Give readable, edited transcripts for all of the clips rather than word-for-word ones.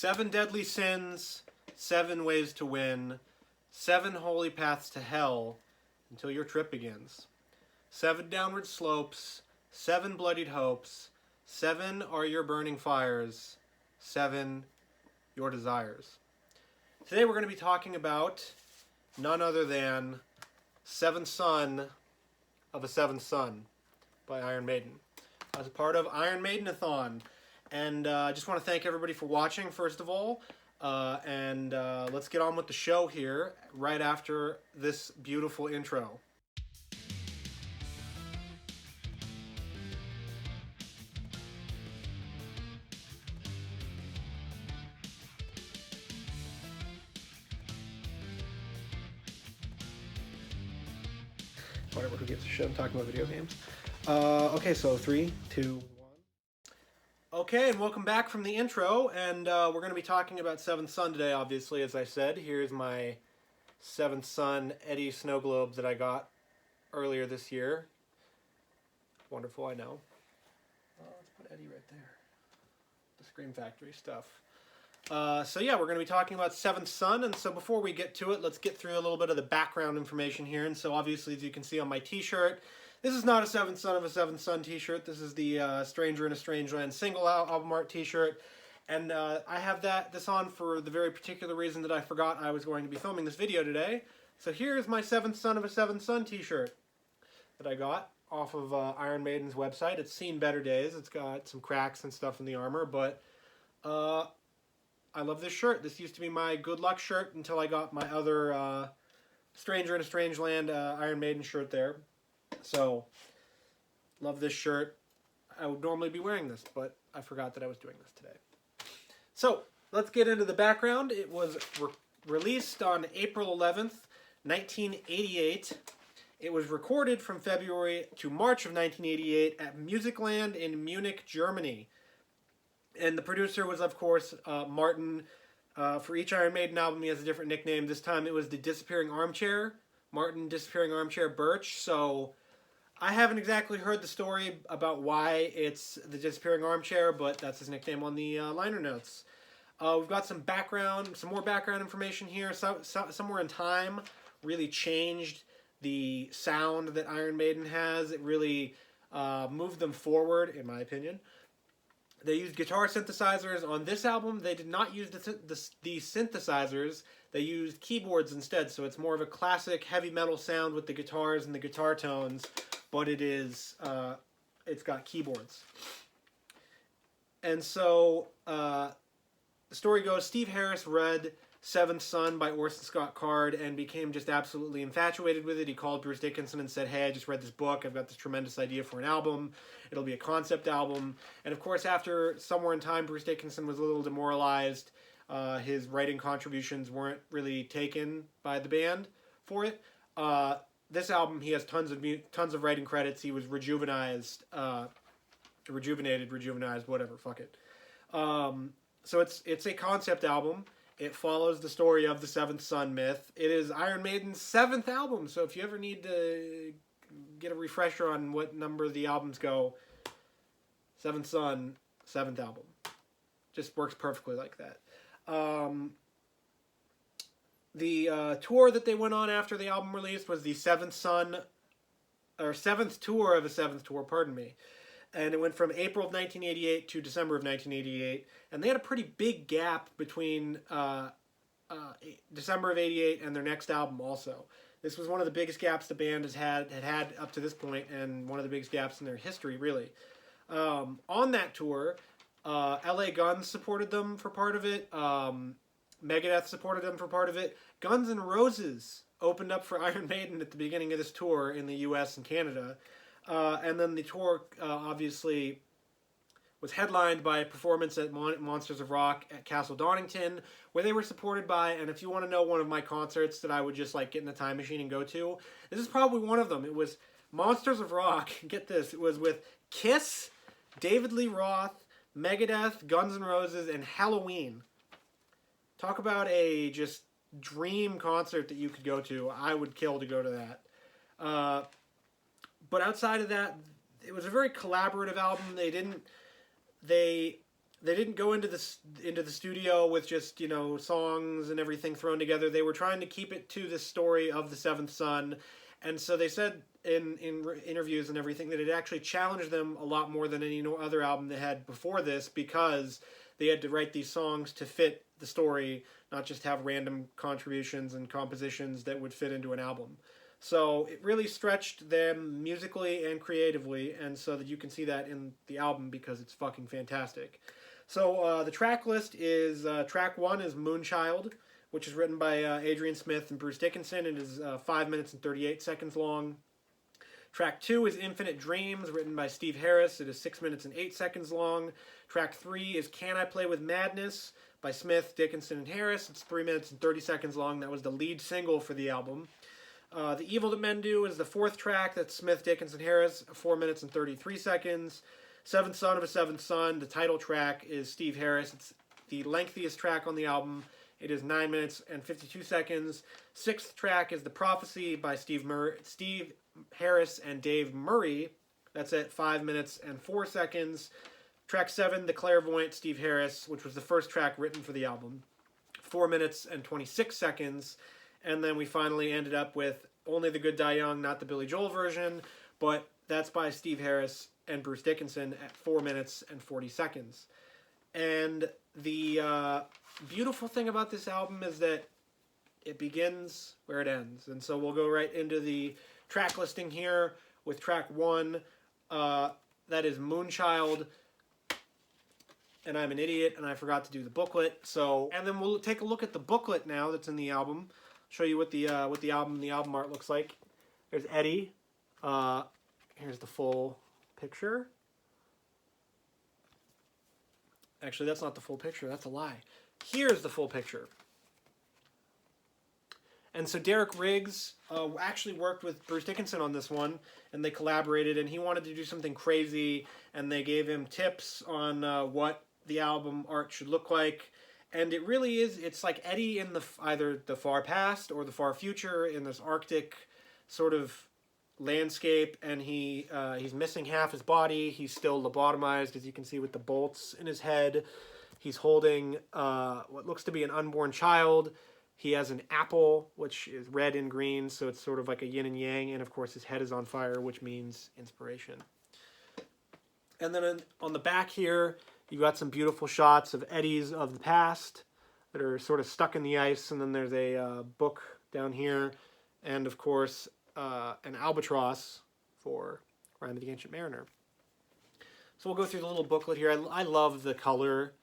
7 deadly sins, 7 ways to win, 7 holy paths to hell until your trip begins. 7 downward slopes, 7 bloodied hopes, 7 are your burning fires, 7 your desires. Today we're going to be talking about none other than Seventh Son of a Seventh Son by Iron Maiden, as a part of Iron Maiden-A-Thon. And I just want to thank everybody for watching, first of all. Let's get on with the show here right after this beautiful intro. Whatever, who gives a shit? I'm talking about video games. Okay, so 3, 2, 1. Okay, and welcome back from the intro, and we're going to be talking about Seventh Son today, obviously, as I said. Here's my Seventh Son Eddie snow globe that I got earlier this year. Wonderful, I know. Let's put Eddie right there. The Scream Factory stuff. So yeah, we're going to be talking about Seventh Son, and so before we get to it, let's get through a little bit of the background information here. And so obviously, as you can see on my t-shirt, this is not a Seventh Son of a Seventh Son t-shirt. This is the Stranger in a Strange Land single album art t-shirt. And I have this on for the very particular reason that I forgot I was going to be filming this video today. So here's my Seventh Son of a Seventh Son t-shirt that I got off of Iron Maiden's website. It's seen better days. It's got some cracks and stuff in the armor, but I love this shirt. This used to be my good luck shirt until I got my other Stranger in a Strange Land Iron Maiden shirt there. So, love this shirt. I would normally be wearing this, but I forgot that I was doing this today. So, let's get into the background. It was released on April 11th, 1988. It was recorded from February to March of 1988 at Musicland in Munich, Germany. And the producer was, of course, Martin. For each Iron Maiden album, he has a different nickname. This time it was the Disappearing Armchair. Martin Disappearing Armchair Birch. So I haven't exactly heard the story about why it's the Disappearing Armchair, but that's his nickname on the liner notes. We've got some more background information here. Somewhere in Time really changed the sound that Iron Maiden has. It really moved them forward, in my opinion. They used guitar synthesizers on this album. They did not use the synthesizers. They used keyboards instead, so it's more of a classic heavy metal sound with the guitars and the guitar tones, but it's got keyboards. And so the story goes, Steve Harris read Seventh Son by Orson Scott Card and became just absolutely infatuated with it. He called Bruce Dickinson and said, hey, I just read this book. I've got this tremendous idea for an album. It'll be a concept album. And of course, after Somewhere in Time, Bruce Dickinson was a little demoralized. His writing contributions weren't really taken by the band for it. This album, he has tons of writing credits. He was rejuvenated, whatever, fuck it. So it's a concept album. It follows the story of the Seventh Son myth. It is Iron Maiden's 7th album, so if you ever need to get a refresher on what number the albums go, Seventh Son, 7th album. Just works perfectly like that. The tour that they went on after the album release was the Seventh tour of a 7th tour, pardon me. And it went from April of 1988 to December of 1988. And they had a pretty big gap between December of 88 and their next album also. This was one of the biggest gaps the band had up to this point, and one of the biggest gaps in their history, really. On that tour, LA Guns supported them for part of it. Megadeth supported them for part of it. Guns N' Roses opened up for Iron Maiden at the beginning of this tour in the US and Canada. And then the tour, obviously, was headlined by a performance at Monsters of Rock at Castle Donington, where they were supported by, and if you want to know one of my concerts that I would just like get in the time machine and go to, this is probably one of them. It was Monsters of Rock, get this, it was with Kiss, David Lee Roth, Megadeth, Guns N' Roses, and Halloween. Talk about a just dream concert that you could go to. I would kill to go to that. But outside of that, it was a very collaborative album. They they didn't go into the studio with just, you know, songs and everything thrown together. They were trying to keep it to the story of the Seventh Son, and so they said in interviews and everything that it actually challenged them a lot more than any other album they had before this, because they had to write these songs to fit the story, not just have random contributions and compositions that would fit into an album. So it really stretched them musically and creatively, and so that you can see that in the album because it's fucking fantastic. So the track list is track 1 is Moonchild, which is written by Adrian Smith and Bruce Dickinson. It is 5 minutes and 38 seconds long. Track 2 is Infinite Dreams, written by Steve Harris. It is 6 minutes and 8 seconds long. Track 3 is Can I Play With Madness by Smith, Dickinson, and Harris. It's 3 minutes and 30 seconds long. That was the lead single for the album. The Evil That Men Do is the 4th track. That's Smith, Dickinson, Harris, 4 minutes and 33 seconds. Seventh Son of a Seventh Son, the title track, is Steve Harris. It's the lengthiest track on the album. It is 9 minutes and 52 seconds. 6th track is The Prophecy by Steve Harris and Dave Murray. That's at 5 minutes and 4 seconds. Track 7, The Clairvoyant, Steve Harris, which was the first track written for the album. 4 minutes and 26 seconds. And then we finally ended up with Only the Good Die Young, not the Billy Joel version, but that's by Steve Harris and Bruce Dickinson at 4 minutes and 40 seconds. And the beautiful thing about this album is that it begins where it ends. And so we'll go right into the track listing here with track 1. That is Moonchild. And I'm an idiot, and I forgot to do the booklet. So, and then we'll take a look at the booklet now that's in the album. Show you what the album art looks like. There's Eddie. Here's the full picture. Actually, that's not the full picture. That's a lie. Here's the full picture. And so Derek Riggs actually worked with Bruce Dickinson on this one, and they collaborated, and he wanted to do something crazy, and they gave him tips on what the album art should look like. And it really is, it's like Eddie in either the far past or the far future in this Arctic sort of landscape, and he's missing half his body. He's still lobotomized, as you can see with the bolts in his head. He's holding what looks to be an unborn child. He has an apple, which is red and green, so it's sort of like a yin and yang, and of course his head is on fire, which means inspiration. And then on the back here, you've got some beautiful shots of Eddies of the past that are sort of stuck in the ice, and then there's a book down here, and of course an albatross for Rime of the Ancient Mariner. So we'll go through the little booklet here. I love the color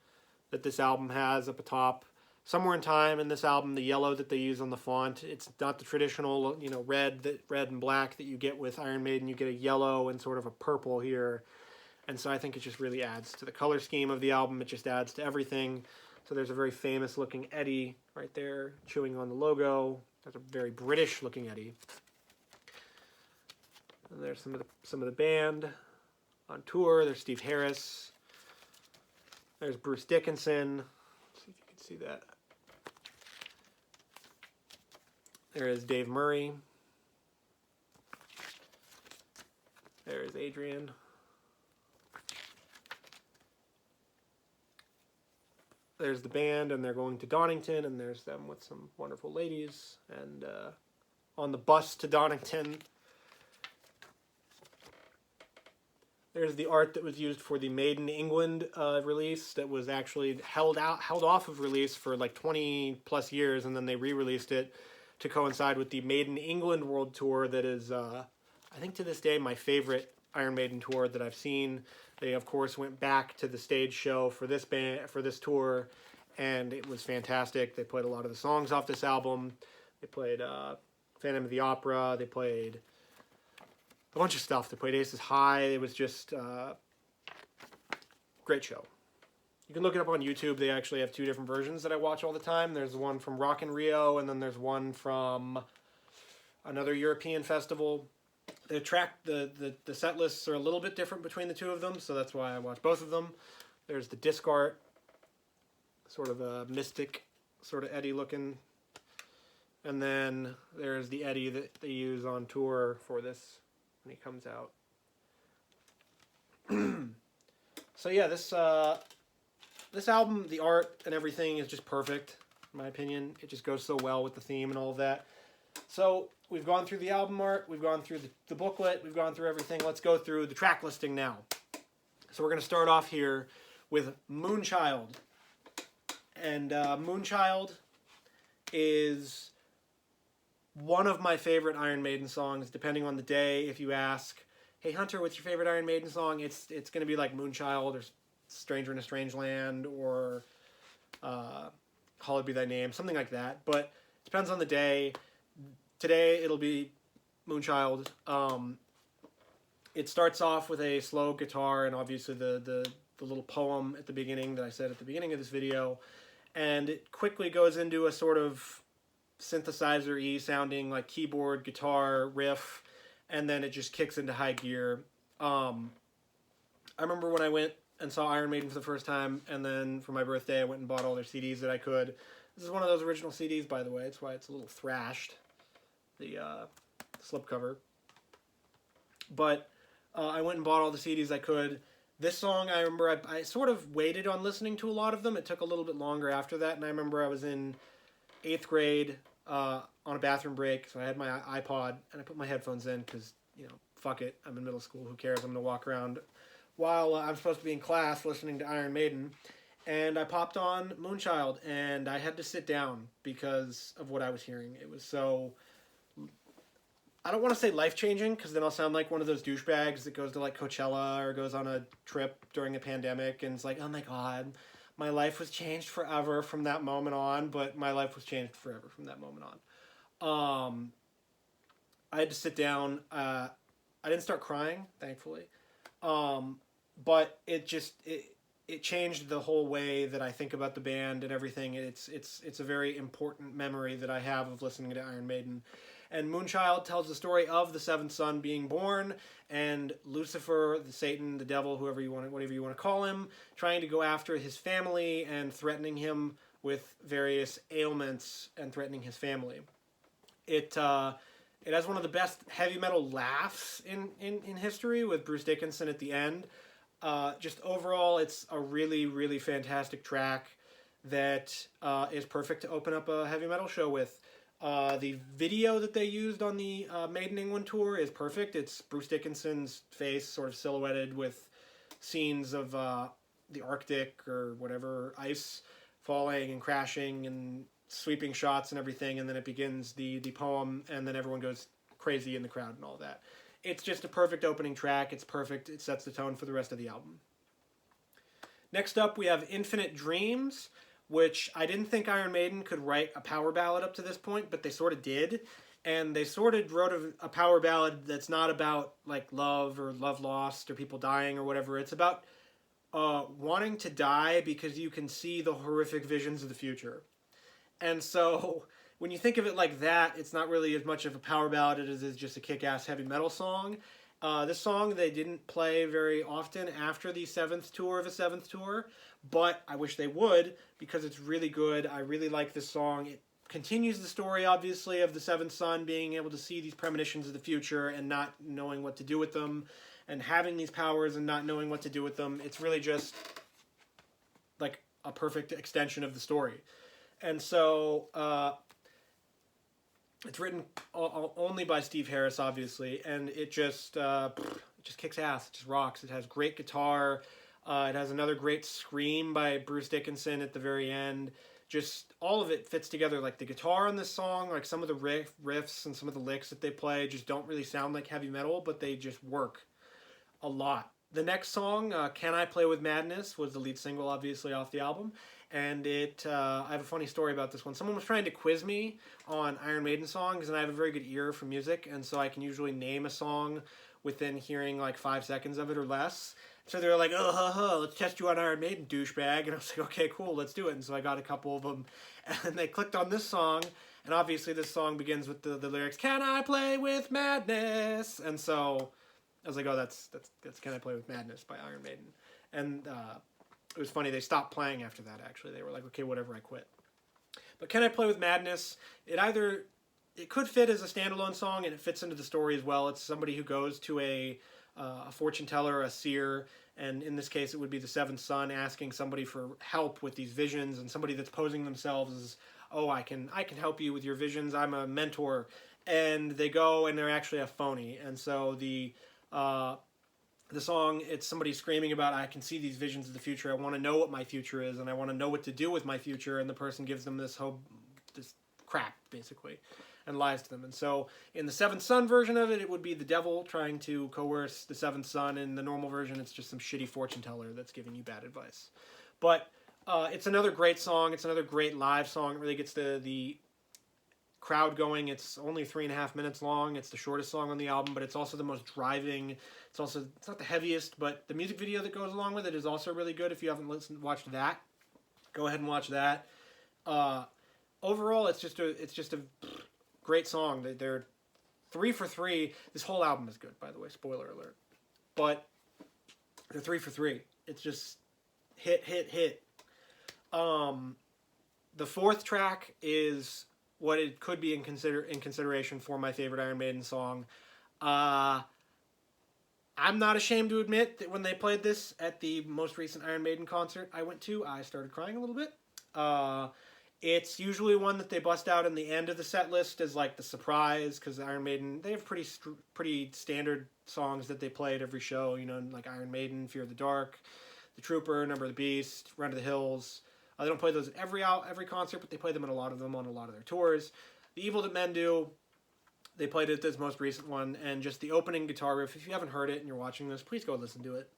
that this album has up atop. Somewhere in time in this album, the yellow that they use on the font, it's not the traditional, you know, red and black that you get with Iron Maiden. You get a yellow and sort of a purple here. And so I think it just really adds to the color scheme of the album. It just adds to everything. So there's a very famous looking Eddie right there chewing on the logo. That's a very British looking Eddie. And there's some of the band on tour. There's Steve Harris. There's Bruce Dickinson. Let's see if you can see that. There is Dave Murray. There is Adrian. There's the band, and they're going to Donington, and there's them with some wonderful ladies. And on the bus to Donington, there's the art that was used for the Maiden England release that was actually held off of release for like 20 plus years, and then they re-released it to coincide with the Maiden England World Tour that is, I think to this day, my favorite Iron Maiden tour that I've seen. They, of course, went back to the stage show for this tour, and it was fantastic. They played a lot of the songs off this album. They played Phantom of the Opera. They played a bunch of stuff. They played Aces High. It was just great show. You can look it up on YouTube. They actually have 2 different versions that I watch all the time. There's one from Rock in Rio, and then there's one from another European festival. The set lists are a little bit different between the 2 of them, so that's why I watch both of them. There's the disc art, sort of a mystic, sort of Eddie looking. And then there's the Eddie that they use on tour for this when he comes out. So yeah, this this album, the art and everything is just perfect, in my opinion. It just goes so well with the theme and all of that. So we've gone through the album art, we've gone through the booklet, we've gone through everything. Let's go through the track listing now. So we're going to start off here with Moonchild. And Moonchild is one of my favorite Iron Maiden songs, depending on the day. If you ask, hey Hunter, what's your favorite Iron Maiden song? It's going to be like Moonchild or Stranger in a Strange Land or Hallowed Be Thy Name, something like that. But it depends on the day. Today it'll be Moonchild. It starts off with a slow guitar and obviously the little poem at the beginning that I said at the beginning of this video. And it quickly goes into a sort of synthesizer-y sounding like keyboard, guitar, riff, and then it just kicks into high gear. I remember when I went and saw Iron Maiden for the first time, and then for my birthday I went and bought all their CDs that I could. This is one of those original CDs, by the way. That's why it's a little thrashed, the slipcover. But I went and bought all the CDs I could. This song, I remember I sort of waited on listening to a lot of them. It took a little bit longer after that, and I remember I was in 8th grade on a bathroom break, so I had my iPod, and I put my headphones in because, you know, fuck it, I'm in middle school, who cares, I'm going to walk around while I'm supposed to be in class listening to Iron Maiden, and I popped on Moonchild, and I had to sit down because of what I was hearing. It was so, I don't want to say life-changing, because then I'll sound like one of those douchebags that goes to like Coachella or goes on a trip during a pandemic, and it's like, oh my god, my life was changed forever from that moment on, but my life was changed forever from that moment on. I had to sit down. I didn't start crying, thankfully. But it changed the whole way that I think about the band and everything. It's a very important memory that I have of listening to Iron Maiden. And Moonchild tells the story of the seventh son being born, and Lucifer, the Satan, the devil, whatever you want to call him, trying to go after his family and threatening him with various ailments and threatening his family. It has one of the best heavy metal laughs in history with Bruce Dickinson at the end. Just overall, it's a really, really fantastic track that is perfect to open up a heavy metal show with. The video that they used on the Maiden England tour is perfect. It's Bruce Dickinson's face sort of silhouetted with scenes of the Arctic or whatever, ice falling and crashing and sweeping shots and everything, and then it begins the poem, and then everyone goes crazy in the crowd and all that. It's just a perfect opening track. It's perfect. It sets the tone for the rest of the album. Next up, we have Infinite Dreams, which I didn't think Iron Maiden could write a power ballad up to this point, but they sort of did. And they sort of wrote a power ballad that's not about like love or love lost or people dying or whatever. It's about wanting to die because you can see the horrific visions of the future. And so when you think of it like that, it's not really as much of a power ballad as it is just a kick-ass heavy metal song. This song they didn't play very often after the seventh tour, but I wish they would because it's really good. I really like this song. It continues the story, obviously, of the seventh son being able to see these premonitions of the future and not knowing what to do with them, and having these powers and not knowing what to do with them. It's really just like a perfect extension of the story. And so it's written only by Steve Harris, obviously, and it just kicks ass. It just rocks. It has great guitar. It has another great scream by Bruce Dickinson at the very end. Just all of it fits together. Like the guitar on this song, like some of the riffs and some of the licks that they play just don't really sound like heavy metal, but they just work a lot. The next song, Can I Play With Madness, was the lead single, obviously, off the album. And I have a funny story about this one. Someone was trying to quiz me on Iron Maiden songs, and I have a very good ear for music, and so I can usually name a song within hearing like 5 seconds of it or less. So they were like, let's test you on Iron Maiden, douchebag. And I was like, okay, cool, let's do it. And so I got a couple of them, and they clicked on this song, and obviously this song begins with the lyrics, Can I Play With Madness? And so I was like, oh, that's Can I Play With Madness by Iron Maiden. And it was funny, they stopped playing after that, actually. They were like, okay, whatever, I quit. But Can I Play With Madness, it could fit as a standalone song, and it fits into the story as well. It's somebody who goes to a a fortune teller, a seer, and in this case it would be the seventh son asking somebody for help with these visions, and somebody that's posing themselves as, oh, I can help you with your visions, I'm a mentor, and they go and they're actually a phony. And so the song, it's somebody screaming about, I can see these visions of the future, I want to know what my future is, and I want to know what to do with my future, and the person gives them this hope, this crap, basically, and lies to them. And so in the seventh son version of it, it would be the devil trying to coerce the seventh son. In the normal version, it's just some shitty fortune teller that's giving you bad advice. But it's another great song. It's another great live song. It really gets the crowd going. It's only 3.5 minutes long. It's the shortest song on the album, but it's also the most driving. It's not the heaviest, but the music video that goes along with it is also really good. If you haven't watched that, go ahead and watch that. Overall, it's just a great song. They're 3 for 3. This whole album is good, by the way. Spoiler alert. But they're 3 for 3. It's just hit. The fourth track is what it could be in consideration for my favorite Iron Maiden song. I'm not ashamed to admit that when they played this at the most recent Iron Maiden concert I went to, I started crying a little bit. It's usually one that they bust out in the end of the set list as like the surprise, because Iron Maiden, they have pretty standard songs that they play at every show, you know, like Iron Maiden, Fear of the Dark, The Trooper, Number of the Beast, Run to the Hills. They don't play those at every concert, but they play them at a lot of them on a lot of their tours. The Evil That Men Do, they played it at this most recent one, and just the opening guitar riff. If you haven't heard it and you're watching this, please go listen to it.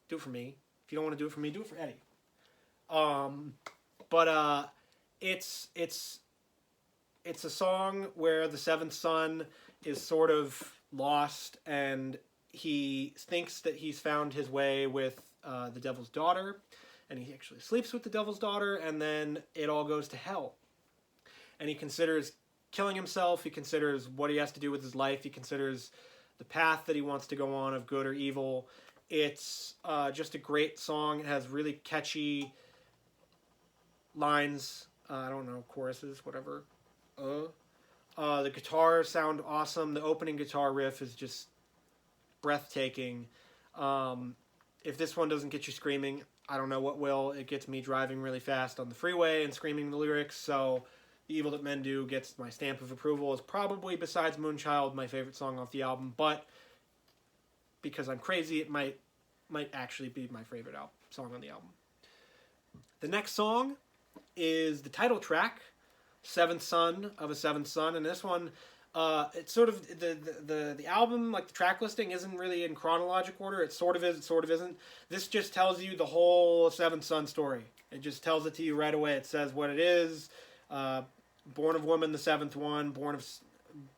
Do it for me. If you don't want to do it for me, do it for Eddie. It's a song where the seventh son is sort of lost, and he thinks that he's found his way with the devil's daughter, and he actually sleeps with the devil's daughter, and then it all goes to hell. And he considers killing himself, he considers what he has to do with his life, he considers the path that he wants to go on of good or evil. It's just a great song. It has really catchy lines, I don't know, choruses, whatever. The guitars sound awesome. The opening guitar riff is just breathtaking. If this one doesn't get you screaming, I don't know what will. It gets me driving really fast on the freeway and screaming the lyrics, so The Evil That Men Do gets my stamp of approval. It's probably, besides Moonchild, my favorite song off the album, but because I'm crazy, it might actually be my favorite song on the album. The next song is the title track, Seventh Son of a Seventh Son, and this one, it's sort of, the album, like the track listing, isn't really in chronological order. It sort of is, it sort of isn't. This just tells you the whole Seventh Son story. It just tells it to you right away. It says what it is. Born of woman, the seventh one. Born of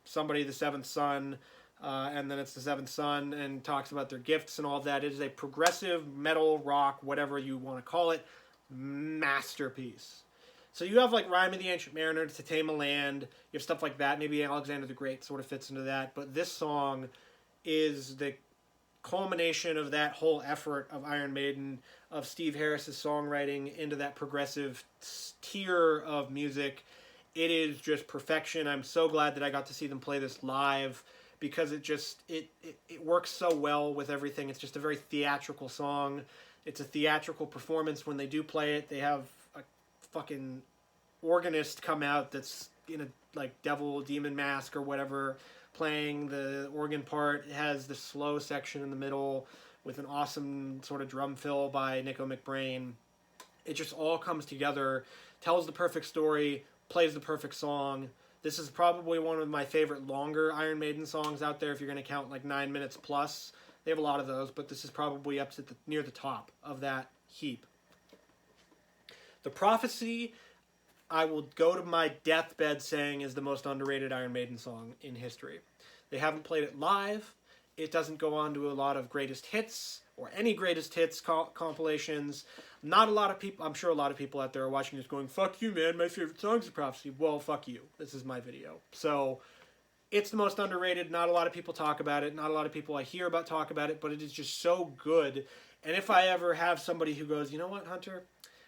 somebody, the seventh son. And then it's the seventh son, and talks about their gifts and all of that. It is a progressive metal, rock, whatever you want to call it, masterpiece. So you have like Rime of the Ancient Mariner, To Tame a Land, you have stuff like that. Maybe Alexander the Great sort of fits into that. But this song is the culmination of that whole effort of Iron Maiden, of Steve Harris's songwriting into that progressive tier of music. It is just perfection. I'm so glad that I got to see them play this live, because it works so well with everything. It's just a very theatrical song. It's a theatrical performance. When they do play it, they have a fucking organist come out that's in a like demon mask or whatever, playing the organ part. It has the slow section in the middle with an awesome sort of drum fill by Nico McBrain. It just all comes together, tells the perfect story, plays the perfect song. This is probably one of my favorite longer Iron Maiden songs out there, if you're going to count like 9 minutes plus. They have a lot of those, but this is probably up to near the top of that heap. The Prophecy, I will go to my deathbed saying, is the most underrated Iron Maiden song in history. They haven't played it live. It doesn't go on to a lot of greatest hits or any greatest hits compilations. Not a lot of people, I'm sure a lot of people out there are watching this going, fuck you, man, my favorite song's The Prophecy. Well, fuck you. This is my video. So it's the most underrated. Not a lot of people talk about it. Not a lot of people I hear about talk about it, but it is just so good. And if I ever have somebody who goes, you know what, Hunter,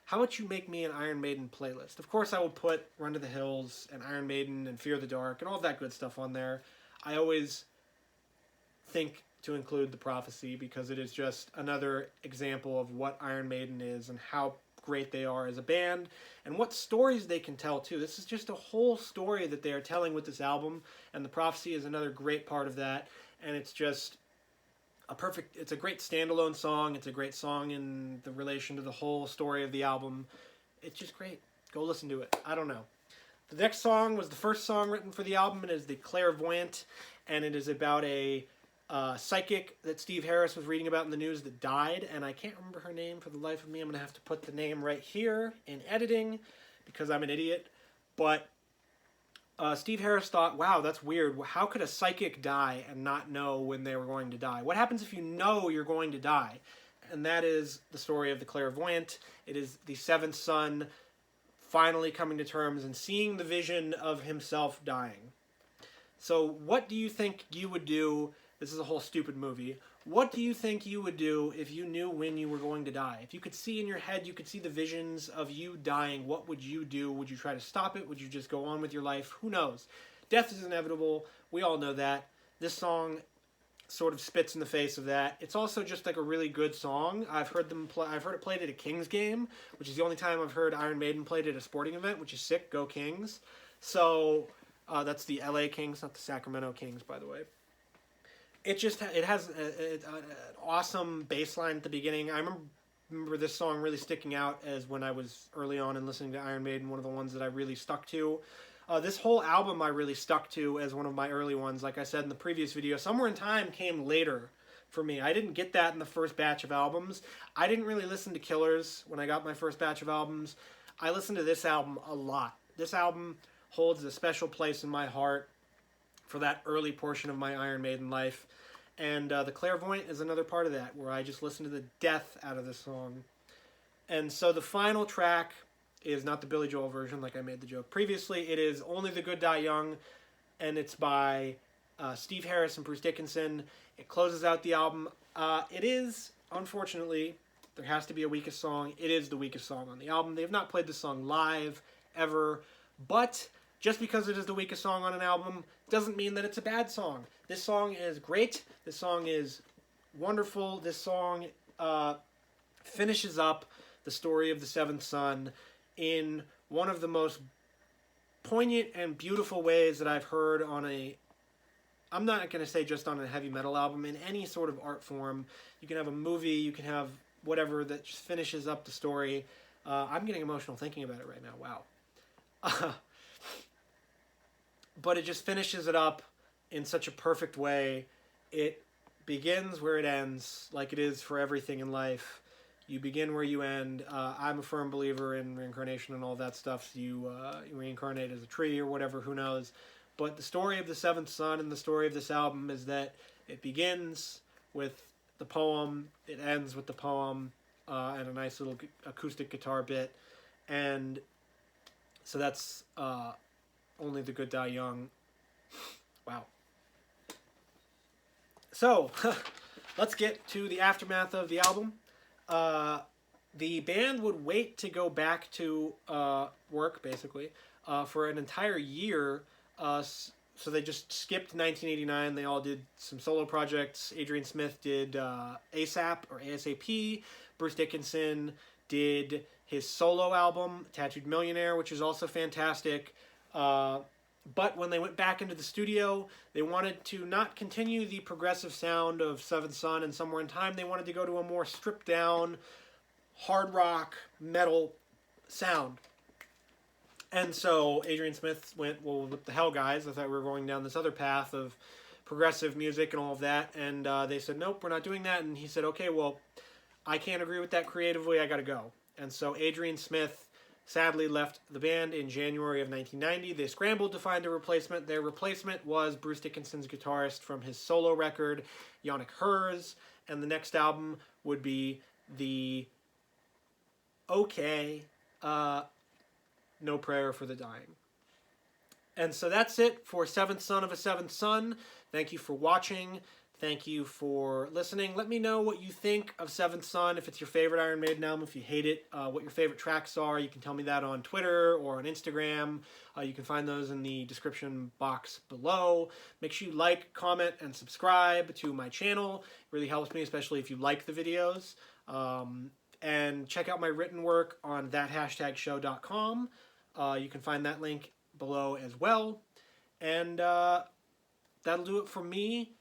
how about you make me an Iron Maiden playlist? Of course I will put Run to the Hills and Iron Maiden and Fear the Dark and all that good stuff on there. I always think to include the Prophecy, because it is just another example of what Iron Maiden is and how great they are as a band and what stories they can tell too. This is just a whole story that they are telling with this album, and the Prophecy is another great part of that. And it's just it's a great standalone song. It's a great song in the relation to the whole story of the album. It's just great. Go listen to it. I don't know. The next song was the first song written for the album. It is the Clairvoyant, and it is about a psychic that Steve Harris was reading about in the news that died, and I can't remember her name for the life of me. I'm going to have to put the name right here in editing because I'm an idiot. But Steve Harris thought, wow, that's weird. How could a psychic die and not know when they were going to die? What happens if you know you're going to die? And that is the story of the Clairvoyant. It is the seventh son finally coming to terms and seeing the vision of himself dying. So what do you think you would do? This is a whole stupid movie. What do you think you would do if you knew when you were going to die? If you could see in your head, you could see the visions of you dying, what would you do? Would you try to stop it? Would you just go on with your life? Who knows? Death is inevitable. We all know that. This song sort of spits in the face of that. It's also just like a really good song. I've heard it played at a Kings game, which is the only time I've heard Iron Maiden played at a sporting event, which is sick. Go Kings. So that's the LA Kings, not the Sacramento Kings, by the way. It has an awesome bass line at the beginning. I remember this song really sticking out as when I was early on and listening to Iron Maiden, one of the ones that I really stuck to. This whole album I really stuck to as one of my early ones. Like I said in the previous video, Somewhere in Time came later for me. I didn't get that in the first batch of albums. I didn't really listen to Killers when I got my first batch of albums. I listened to this album a lot. This album holds a special place in my heart for that early portion of my Iron Maiden life. And the Clairvoyant is another part of that, where I just listen to the death out of the song. And so the final track is not the Billy Joel version, like I made the joke previously. It is Only the Good Die Young, and it's by Steve Harris and Bruce Dickinson. It closes out the album. It is, unfortunately, there has to be a weakest song. It is the weakest song on the album. They have not played this song live, ever, but just because it is the weakest song on an album doesn't mean that it's a bad song. This song is great. This song is wonderful. This song finishes up the story of the seventh son in one of the most poignant and beautiful ways that I've heard on I'm not going to say just on a heavy metal album, in any sort of art form. You can have a movie, you can have whatever that just finishes up the story. I'm getting emotional thinking about it right now. Wow. But it just finishes it up in such a perfect way. It begins where it ends, like it is for everything in life. You begin where you end. I'm a firm believer in reincarnation and all that stuff. You reincarnate as a tree or whatever, who knows. But the story of the seventh son and the story of this album is that it begins with the poem, it ends with the poem, and a nice little acoustic guitar bit. And so that's Only the Good Die Young. Wow. So, let's get to the aftermath of the album. The band would wait to go back to work, basically, for an entire year. So they just skipped 1989. They all did some solo projects. Adrian Smith did ASAP or ASAP. Bruce Dickinson did his solo album, Tattooed Millionaire, which is also fantastic. But when they went back into the studio, they wanted to not continue the progressive sound of Seventh Son and Somewhere in Time. They wanted to go to a more stripped down, hard rock, metal sound. And so Adrian Smith went, well, what the hell, guys? I thought we were going down this other path of progressive music and all of that. And they said, nope, we're not doing that. And he said, okay, well, I can't agree with that creatively. I got to go. And so Adrian Smith sadly left the band in January of 1990. They scrambled to find a replacement. Their replacement was Bruce Dickinson's guitarist from his solo record, Yannick Herz. And the next album would be the No Prayer for the Dying. And so that's it for Seventh Son of a Seventh Son. Thank you for watching. Thank you for listening. Let me know what you think of Seventh Son, if it's your favorite Iron Maiden album, if you hate it, what your favorite tracks are. You can tell me that on Twitter or on Instagram. You can find those in the description box below. Make sure you like, comment, and subscribe to my channel. It really helps me, especially if you like the videos. And check out my written work on thathashtagshow.com. You can find that link below as well. And that'll do it from me.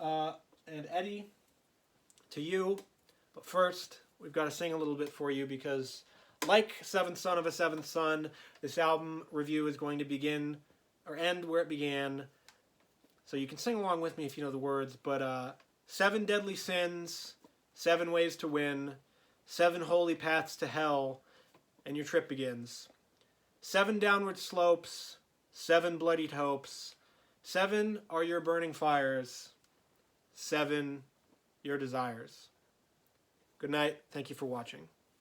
And Eddie, to you. But first, we've got to sing a little bit for you because, like Seventh Son of a Seventh Son, this album review is going to begin or end where it began. So you can sing along with me if you know the words. But 7 deadly sins, 7 ways to win, 7 holy paths to hell, and your trip begins. 7 downward slopes, 7 bloodied hopes, 7 are your burning fires, 7 your desires. Good night. Thank you for watching.